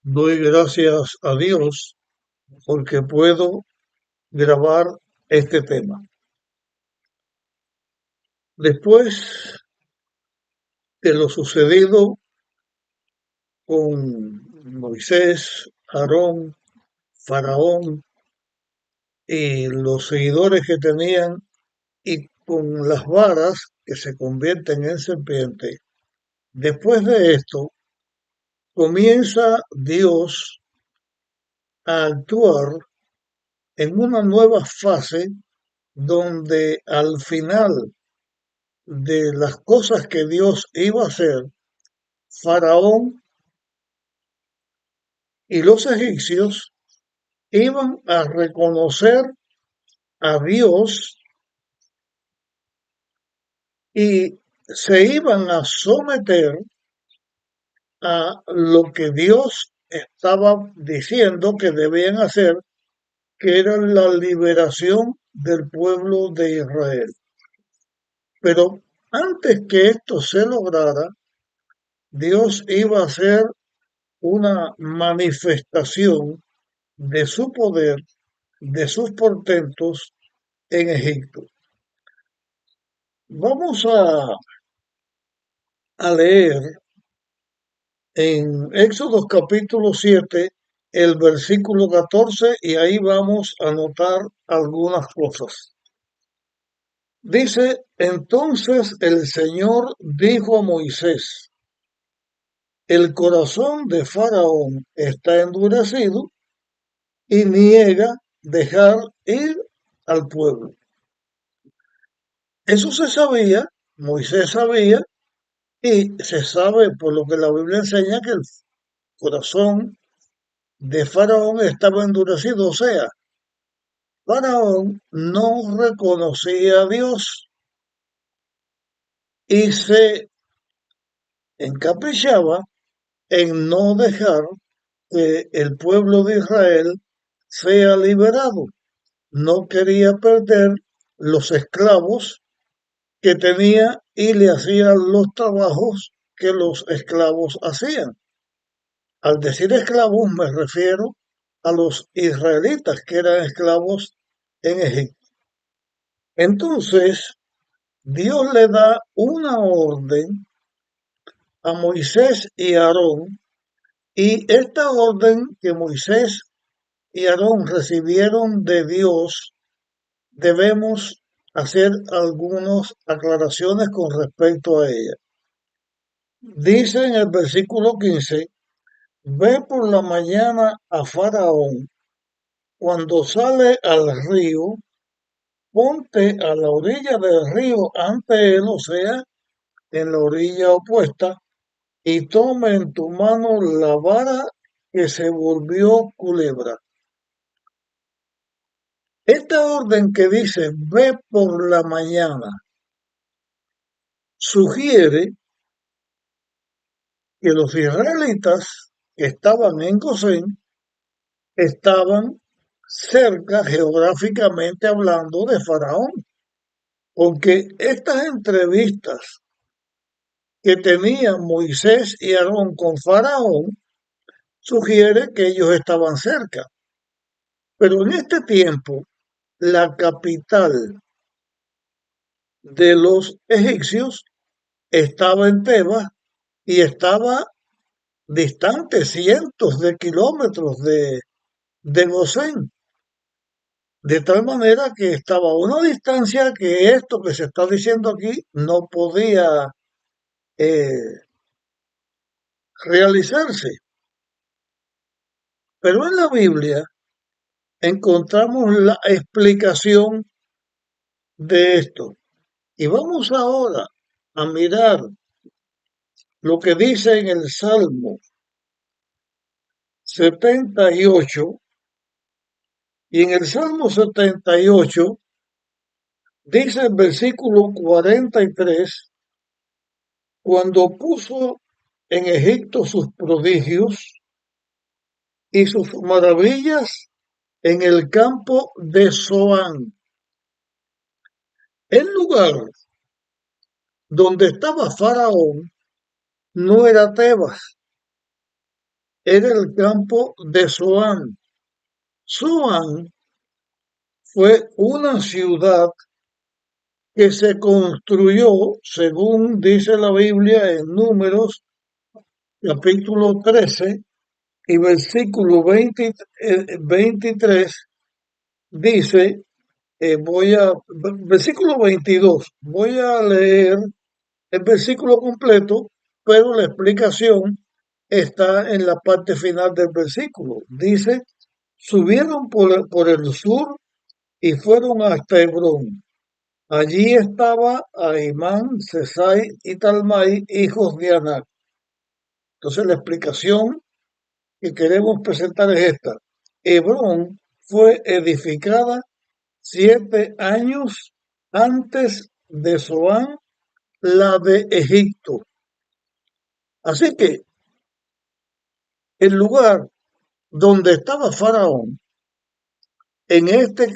Doy gracias a Dios porque puedo grabar este tema. Después de lo sucedido con Moisés, Aarón, Faraón y los seguidores que tenían y con las varas que se convierten en serpiente, después de esto comienza Dios a actuar en una nueva fase donde al final de las cosas que Dios iba a hacer, Faraón y los egipcios iban a reconocer a Dios y se iban a someter a lo que Dios estaba diciendo que debían hacer, que era la liberación del pueblo de Israel. Pero antes que esto se lograra, Dios iba a hacer una manifestación de su poder, de sus portentos en Egipto. Vamos a leer en Éxodo capítulo 7 el versículo 14 y ahí vamos a notar algunas cosas. Dice, entonces el Señor dijo a Moisés, el corazón de Faraón está endurecido y niega dejar ir al pueblo. Eso se sabía, Moisés sabía, y se sabe por lo que la Biblia enseña que el corazón de Faraón estaba endurecido, o sea, Faraón no reconocía a Dios y se encaprichaba en no dejar que el pueblo de Israel sea liberado. No quería perder los esclavos que tenía y le hacían los trabajos que los esclavos hacían. Al decir esclavos me refiero a los israelitas que eran esclavos en Egipto. Entonces, Dios le da una orden a Moisés y a Aarón, y esta orden que Moisés y Aarón recibieron de Dios, debemos hacer algunas aclaraciones con respecto a ella. Dice en el versículo 15, ve por la mañana a Faraón cuando sale al río, ponte a la orilla del río ante él, o sea, en la orilla opuesta, y toma en tu mano la vara que se volvió culebra. Esta orden que dice ve por la mañana sugiere que los israelitas que estaban en Gosén estaban cerca geográficamente hablando de Faraón, porque estas entrevistas que tenían Moisés y Aarón con Faraón sugiere que ellos estaban cerca. Pero en este tiempo, la capital de los egipcios estaba en Tebas y estaba distante cientos de kilómetros de Gosén, de tal manera que estaba a una distancia que esto que se está diciendo aquí no podía eh, realizarse. Pero en la Biblia encontramos la explicación de esto. Y vamos ahora a mirar lo que dice en el Salmo 78, y en el Salmo 78 dice el versículo 43, cuando puso en Egipto sus prodigios y sus maravillas en el campo de Zoán. El lugar donde estaba Faraón no era Tebas, era el campo de Zoán. Zoán fue una ciudad que se construyó, según dice la Biblia en Números, capítulo 13 y versículo 23, dice, versículo 22, voy a leer el versículo completo, pero la explicación está en la parte final del versículo. Dice, subieron por el sur y fueron hasta Hebrón. Allí estaba Ahimán, Sesai y Talmai, hijos de Anac. Entonces la explicación que queremos presentar es esta. Hebrón fue edificada 7 años antes de Zoán, la de Egipto. Así que el lugar donde estaba Faraón en este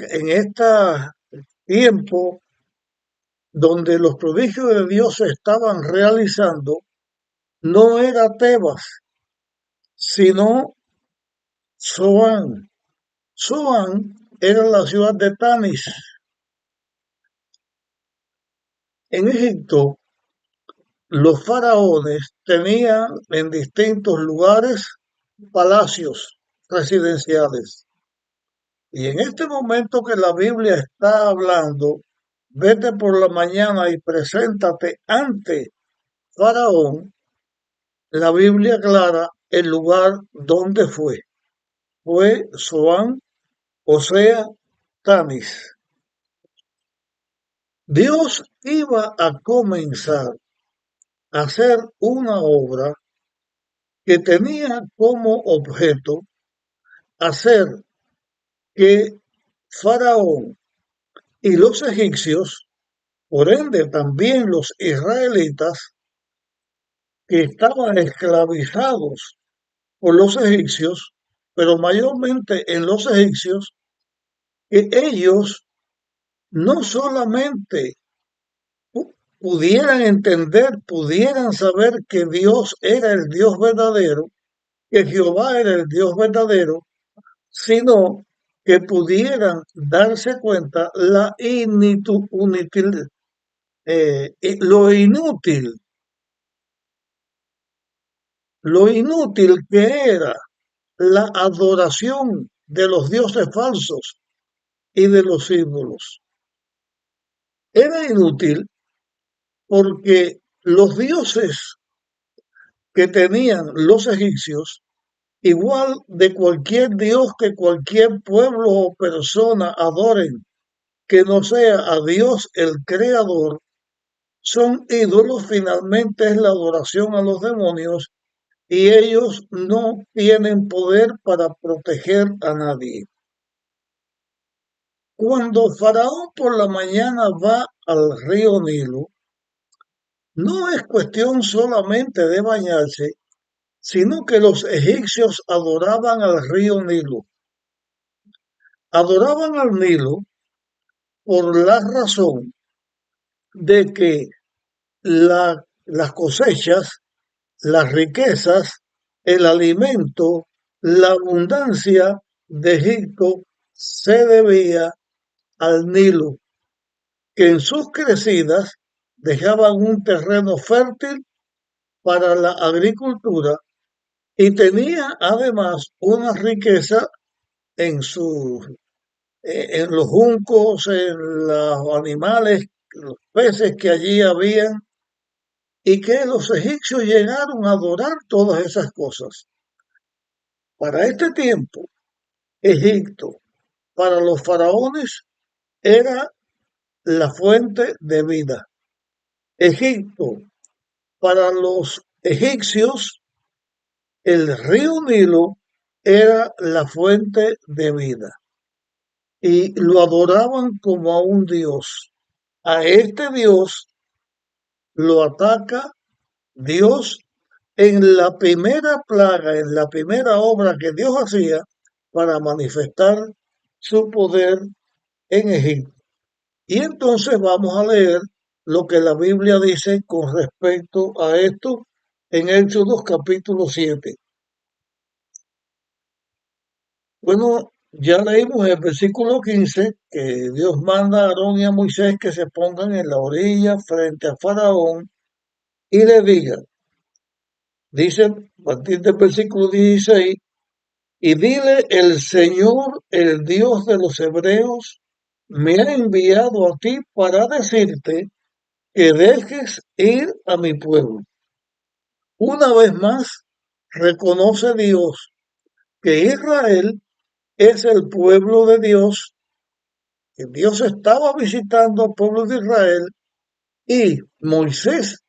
tiempo donde los prodigios de Dios se estaban realizando, no era Tebas, sino Zoán. Zoán era la ciudad de Tanis. En Egipto, los faraones tenían en distintos lugares palacios residenciales. Y en este momento que la Biblia está hablando, vete por la mañana y preséntate ante Faraón, la Biblia aclara el lugar donde fue. Fue Zoán, o sea, Tanis. Dios iba a comenzar a hacer una obra que tenía como objeto hacer que Faraón y los egipcios, por ende también los israelitas, que estaban esclavizados por los egipcios, pero mayormente en los egipcios, que ellos no solamente pudieran entender, pudieran saber que Dios era el Dios verdadero, que Jehová era el Dios verdadero, sino que pudieran darse cuenta lo inútil que era la adoración de los dioses falsos y de los ídolos. Era inútil porque los dioses que tenían los egipcios, igual de cualquier dios que cualquier pueblo o persona adoren, que no sea a Dios el creador, son ídolos, finalmente es la adoración a los demonios y ellos no tienen poder para proteger a nadie. Cuando Faraón por la mañana va al río Nilo, no es cuestión solamente de bañarse, sino que los egipcios adoraban al río Nilo. Adoraban al Nilo por la razón de que las cosechas, las riquezas, el alimento, la abundancia de Egipto se debía al Nilo, que en sus crecidas dejaban un terreno fértil para la agricultura y tenía además una riqueza en en los juncos, en los animales, los peces que allí habían, y que los egipcios llegaron a adorar todas esas cosas. Para este tiempo, Egipto, para los faraones, era la fuente de vida. Egipto, para los egipcios, el río Nilo era la fuente de vida y lo adoraban como a un dios. A este dios lo ataca Dios en la primera plaga, en la primera obra que Dios hacía para manifestar su poder en Egipto. Y entonces vamos a leer lo que la Biblia dice con respecto a esto en Éxodo capítulo 7. Bueno, ya leímos el versículo 15 que Dios manda a Aarón y a Moisés que se pongan en la orilla frente a Faraón y le digan, dice a partir del versículo 16, y dile, el Señor, el Dios de los hebreos, me ha enviado a ti para decirte que dejes ir a mi pueblo. Una vez más, reconoce Dios que Israel es el pueblo de Dios, que Dios estaba visitando al pueblo de Israel y Moisés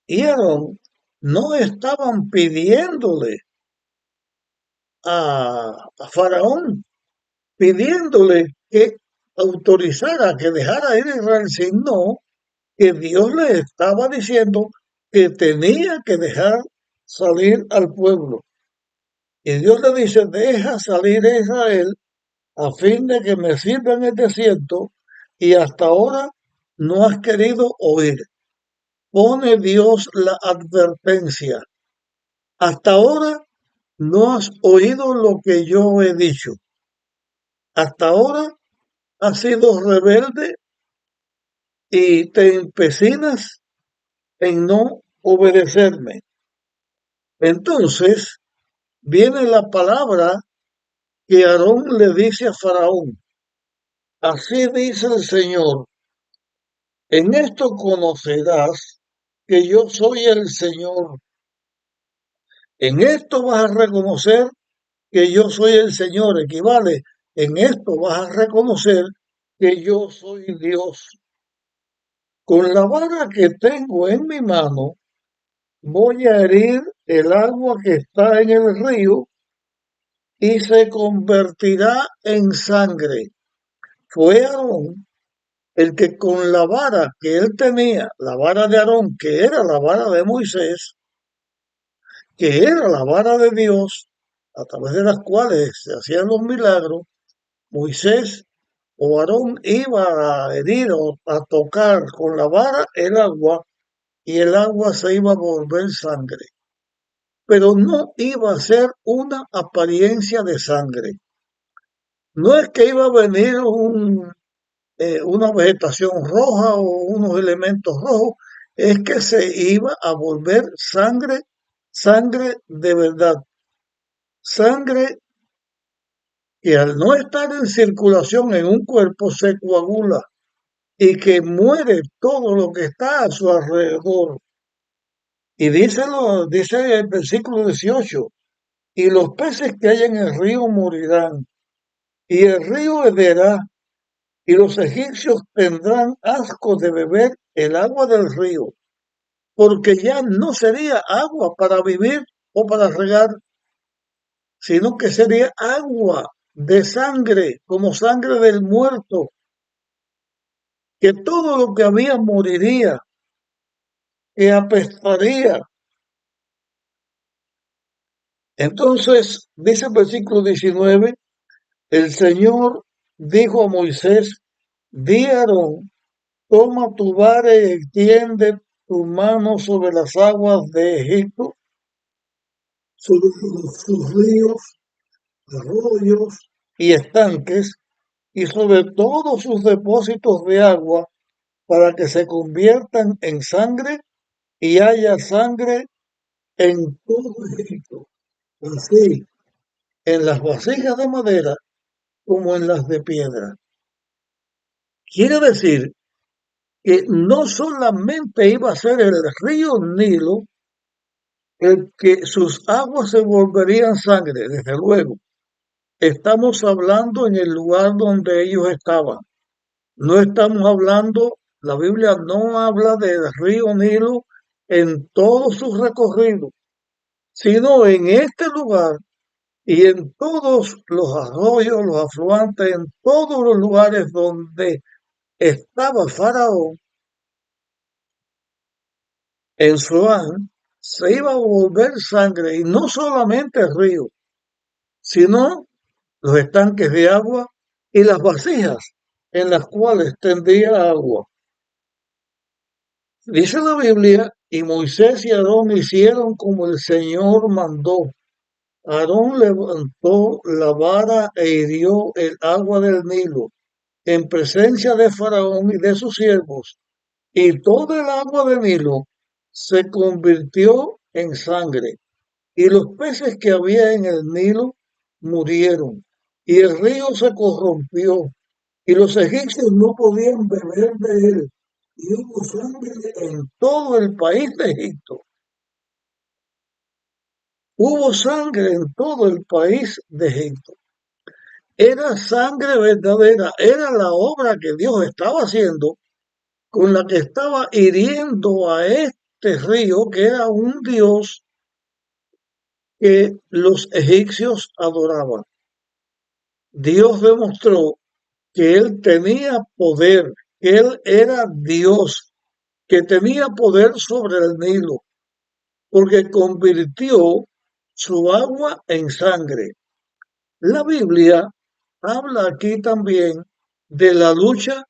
y Aarón no estaban pidiéndole a Faraón, pidiéndole que autorizara, que dejara ir a Israel, sino que Dios le estaba diciendo que tenía que dejar salir al pueblo. Y Dios le dice, deja salir a Israel a fin de que me sirva en el desierto y hasta ahora no has querido oír. Pone Dios la advertencia. Hasta ahora no has oído lo que yo he dicho. Hasta ahora has sido rebelde y te empecinas en no obedecerme. Entonces viene la palabra que Aarón le dice a Faraón. Así dice el Señor, en esto conocerás que yo soy el Señor. En esto vas a reconocer que yo soy el Señor. Equivale, en esto vas a reconocer que yo soy Dios. Con la vara que tengo en mi mano, voy a herir el agua que está en el río y se convertirá en sangre. Fue Aarón el que con la vara que él tenía, la vara de Aarón, que era la vara de Moisés, que era la vara de Dios, a través de las cuales se hacían los milagros, Moisés o Aarón iba a herir o a tocar con la vara el agua y el agua se iba a volver sangre. Pero no iba a ser una apariencia de sangre. No es que iba a venir una vegetación roja o unos elementos rojos, es que se iba a volver sangre, sangre de verdad, sangre que al no estar en circulación en un cuerpo se coagula y que muere todo lo que está a su alrededor. Y dice el versículo 18, y los peces que hay en el río morirán, y el río hederá, y los egipcios tendrán asco de beber el agua del río, porque ya no sería agua para vivir o para regar, sino que sería agua de sangre, como sangre del muerto, que todo lo que había moriría, que apestaría. Entonces, dice el versículo 19, el Señor dijo a Moisés, di a Aarón, toma tu vara y extiende tu mano sobre las aguas de Egipto, sobre sus ríos, arroyos y estanques, y sobre todos sus depósitos de agua, para que se conviertan en sangre y haya sangre en todo Egipto, así en las vasijas de madera como en las de piedra. Quiere decir que no solamente iba a ser el río Nilo el que sus aguas se volverían sangre, desde luego. Estamos hablando en el lugar donde ellos estaban. No estamos hablando, la Biblia no habla del río Nilo en todo su recorrido, sino en este lugar y en todos los arroyos, los afluentes, en todos los lugares donde estaba Faraón, en Zoán, se iba a volver sangre, y no solamente el río, sino los estanques de agua y las vasijas en las cuales tendría agua. Dice la Biblia, y Moisés y Aarón hicieron como el Señor mandó. Aarón levantó la vara e hirió el agua del Nilo en presencia de Faraón y de sus siervos, y todo el agua del Nilo se convirtió en sangre, y los peces que había en el Nilo murieron, y el río se corrompió, y los egipcios no podían beber de él, y hubo sangre en todo el país de Egipto. Hubo sangre en todo el país de Egipto. Era sangre verdadera, era la obra que Dios estaba haciendo con la que estaba hiriendo a este río que era un dios que los egipcios adoraban. Dios demostró que él tenía poder, que él era Dios, que tenía poder sobre el Nilo, porque convirtió su agua en sangre. La Biblia habla aquí también de la lucha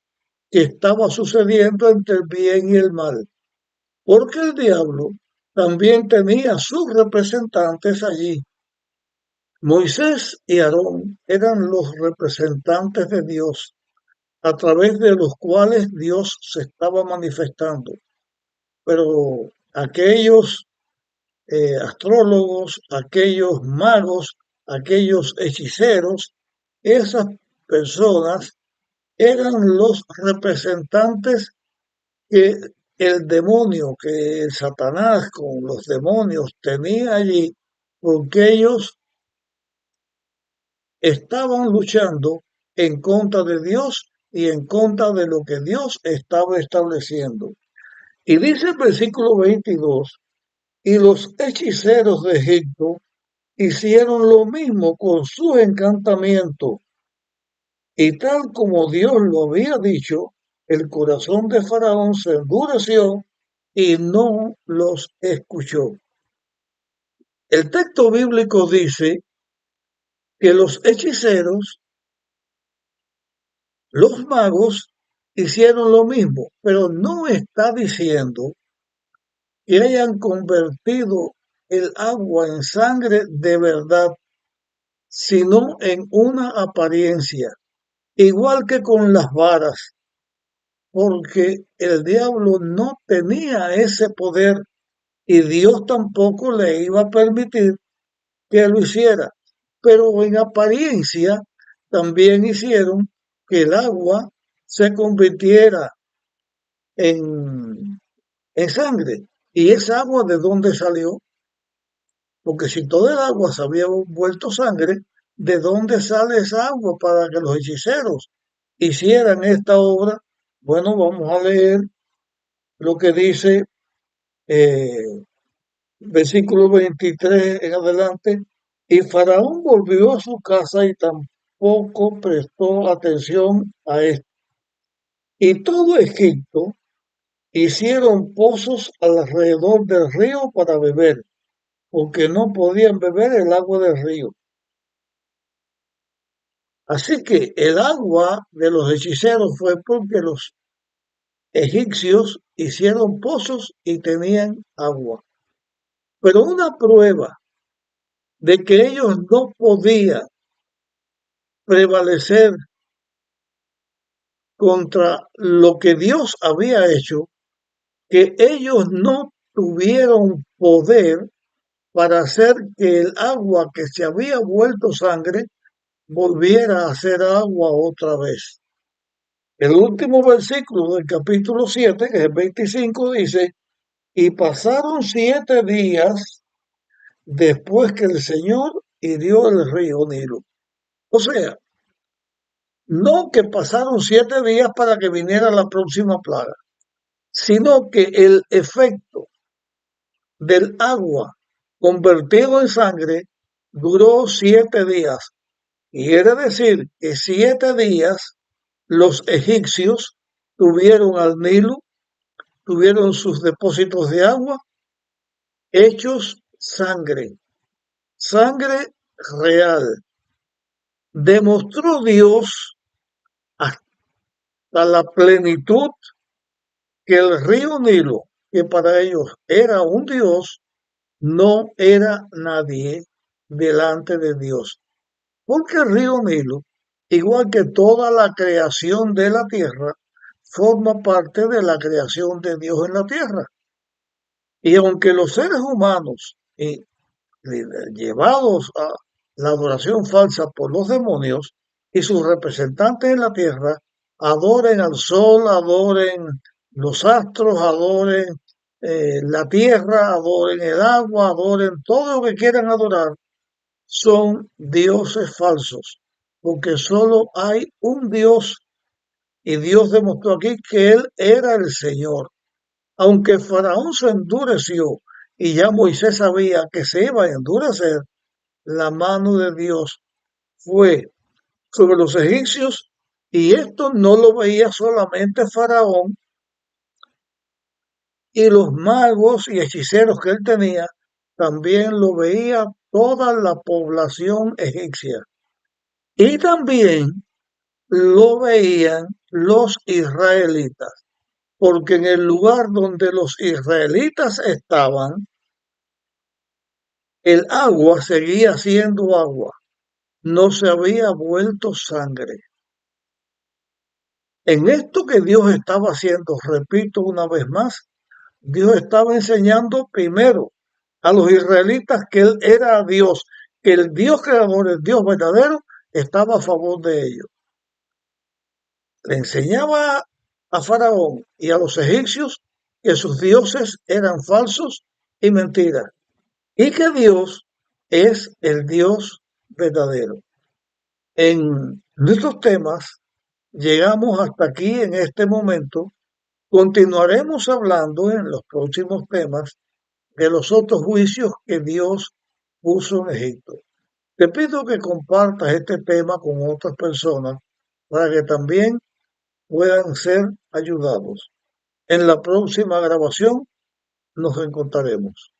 que estaba sucediendo entre el bien y el mal, porque el diablo también tenía sus representantes allí. Moisés y Aarón eran los representantes de Dios, a través de los cuales Dios se estaba manifestando. Pero aquellos astrólogos, aquellos magos, aquellos hechiceros, esas personas eran los representantes que el demonio, que el Satanás con los demonios tenía allí, porque ellos estaban luchando en contra de Dios y en contra de lo que Dios estaba estableciendo. Y dice el versículo 22, y los hechiceros de Egipto hicieron lo mismo con su encantamiento, y tal como Dios lo había dicho, el corazón de Faraón se endureció y no los escuchó. El texto bíblico dice que los hechiceros, los magos, hicieron lo mismo, pero no está diciendo que hayan convertido el agua en sangre de verdad, sino en una apariencia, igual que con las varas, porque el diablo no tenía ese poder y Dios tampoco le iba a permitir que lo hiciera. Pero en apariencia también hicieron que el agua se convirtiera en sangre. ¿Y esa agua de dónde salió? Porque si toda el agua se había vuelto sangre, ¿de dónde sale esa agua para que los hechiceros hicieran esta obra? Bueno, vamos a leer lo que dice versículo 23 en adelante. Y Faraón volvió a su casa y tampoco prestó atención a esto. Y todo Egipto hicieron pozos alrededor del río para beber, porque no podían beber el agua del río. Así que el agua de los hechiceros fue porque los egipcios hicieron pozos y tenían agua. Pero una prueba de que ellos no podían prevalecer contra lo que Dios había hecho, que ellos no tuvieron poder para hacer que el agua que se había vuelto sangre volviera a ser agua otra vez. El último versículo del capítulo 7, que es el 25, dice, y pasaron 7 días después que el Señor hirió el río Nilo. O sea, no que pasaron 7 días para que viniera la próxima plaga, sino que el efecto del agua convertido en sangre duró 7 días. Quiere decir que 7 días los egipcios tuvieron al Nilo, tuvieron sus depósitos de agua hechos sangre, sangre real. Demostró Dios hasta la plenitud que el río Nilo, que para ellos era un Dios, no era nadie. delante de Dios. Porque el río Nilo, igual que toda la creación de la tierra, forma parte de la creación de Dios en la tierra. Y aunque los seres humanos, llevados a la adoración falsa por los demonios y sus representantes en la tierra, adoren al sol, adoren los astros, adoren la tierra, adoren el agua, adoren todo lo que quieran adorar, son dioses falsos, porque solo hay un Dios y Dios demostró aquí que Él era el Señor. Aunque Faraón se endureció y ya Moisés sabía que se iba a endurecer, la mano de Dios fue sobre los egipcios y esto no lo veía solamente Faraón y los magos y hechiceros que él tenía, también lo veía toda la población egipcia. Y también lo veían los israelitas, porque en el lugar donde los israelitas estaban, el agua seguía siendo agua, no se había vuelto sangre. En esto que Dios estaba haciendo, repito una vez más, Dios estaba enseñando primero a los israelitas que Él era Dios, que el Dios creador, el Dios verdadero, estaba a favor de ellos. Le enseñaba a Faraón y a los egipcios que sus dioses eran falsos y mentiras, y que Dios es el Dios verdadero. En nuestros temas llegamos hasta aquí en este momento. Continuaremos hablando en los próximos temas de los otros juicios que Dios puso en Egipto. Te pido que compartas este tema con otras personas para que también puedan ser ayudados. En la próxima grabación nos encontraremos.